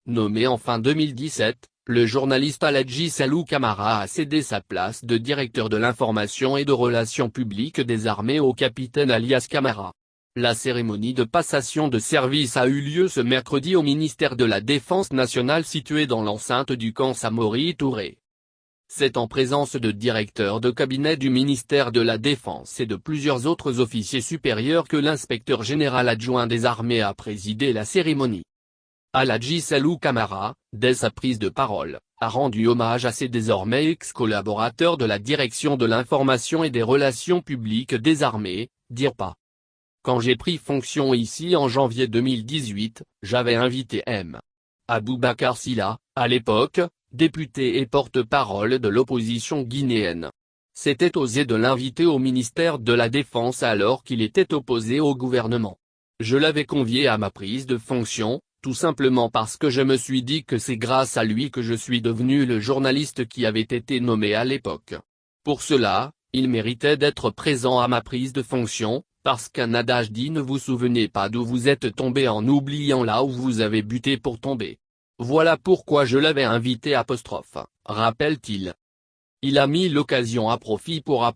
Nommé en fin 2017, le journaliste Aladji Salou Camara a cédé sa place de directeur de l'information et de relations publiques des armées au capitaine Alias Camara. La cérémonie de passation de service a eu lieu ce mercredi au ministère de la Défense nationale situé dans l'enceinte du camp Samori Touré. C'est en présence de directeurs de cabinet du ministère de la Défense et de plusieurs autres officiers supérieurs que l'inspecteur général adjoint des armées a présidé la cérémonie. Aladji Salou Camara, dès sa prise de parole, a rendu hommage à ses désormais ex-collaborateurs de la Direction de l'information et des relations publiques des armées, DIRPA. Quand j'ai pris fonction ici en janvier 2018, j'avais invité M. Aboubacar Sylla, à l'époque, député et porte-parole de l'opposition guinéenne. C'était osé de l'inviter au ministère de la Défense alors qu'il était opposé au gouvernement. Je l'avais convié à ma prise de fonction, tout simplement parce que je me suis dit que c'est grâce à lui que je suis devenu le journaliste qui avait été nommé à l'époque. Pour cela, il méritait d'être présent à ma prise de fonction, parce qu'un adage dit ne vous souvenez pas d'où vous êtes tombé en oubliant là où vous avez buté pour tomber. Voilà pourquoi je l'avais invité rappelle-t-il. Il a mis l'occasion à profit pour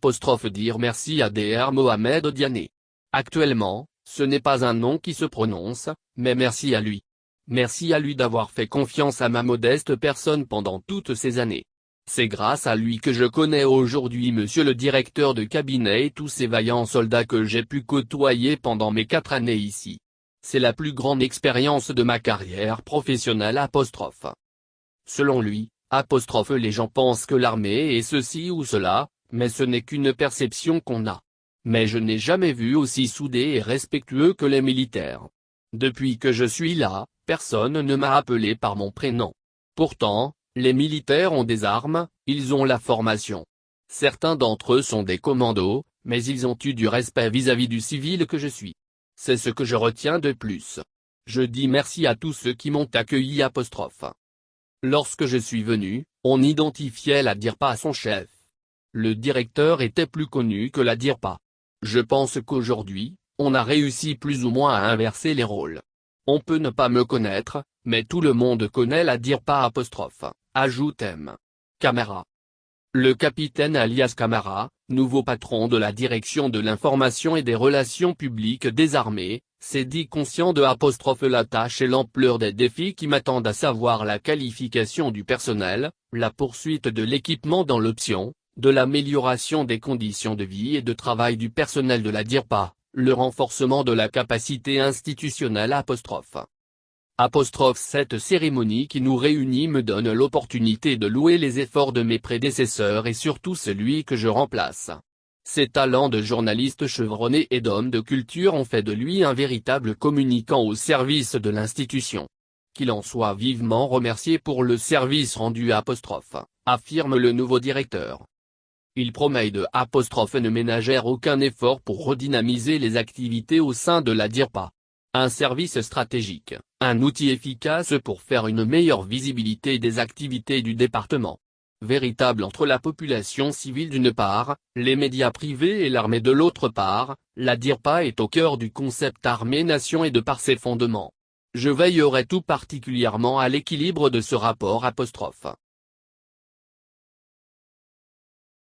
dire merci à Dr Mohamed Diané. Actuellement, ce n'est pas un nom qui se prononce, mais merci à lui. Merci à lui d'avoir fait confiance à ma modeste personne pendant toutes ces années. C'est grâce à lui que je connais aujourd'hui monsieur le directeur de cabinet et tous ces vaillants soldats que j'ai pu côtoyer pendant mes 4 années ici. C'est la plus grande expérience de ma carrière professionnelle Selon lui, les gens pensent que l'armée est ceci ou cela, mais ce n'est qu'une perception qu'on a. Mais je n'ai jamais vu aussi soudé et respectueux que les militaires. Depuis que je suis là, personne ne m'a appelé par mon prénom. Pourtant, les militaires ont des armes, ils ont la formation. Certains d'entre eux sont des commandos, mais ils ont eu du respect vis-à-vis du civil que je suis. C'est ce que je retiens de plus. Je dis merci à tous ceux qui m'ont accueilli. Lorsque je suis venu, on identifiait la DIRPA à son chef. Le directeur était plus connu que la DIRPA. Je pense qu'aujourd'hui, on a réussi plus ou moins à inverser les rôles. On peut ne pas me connaître, mais tout le monde connaît la DIRPA ajoute M. Camara. Le capitaine Alias Camara, nouveau patron de la Direction de l'information et des relations publiques des armées, s'est dit conscient de la tâche et l'ampleur des défis qui m'attendent, à savoir la qualification du personnel, la poursuite de l'équipement dans l'option, de l'amélioration des conditions de vie et de travail du personnel de la DIRPA, le renforcement de la capacité institutionnelle. Cette cérémonie qui nous réunit me donne l'opportunité de louer les efforts de mes prédécesseurs et surtout celui que je remplace. Ses talents de journaliste chevronné et d'homme de culture ont fait de lui un véritable communicant au service de l'institution. Qu'il en soit vivement remercié pour le service rendu affirme le nouveau directeur. Il promet de ne ménager aucun effort pour redynamiser les activités au sein de la DIRPA. Un service stratégique, un outil efficace pour faire une meilleure visibilité des activités du département. Véritable entre la population civile d'une part, les médias privés et l'armée de l'autre part, la DIRPA est au cœur du concept armée-nation et de par ses fondements. Je veillerai tout particulièrement à l'équilibre de ce rapport.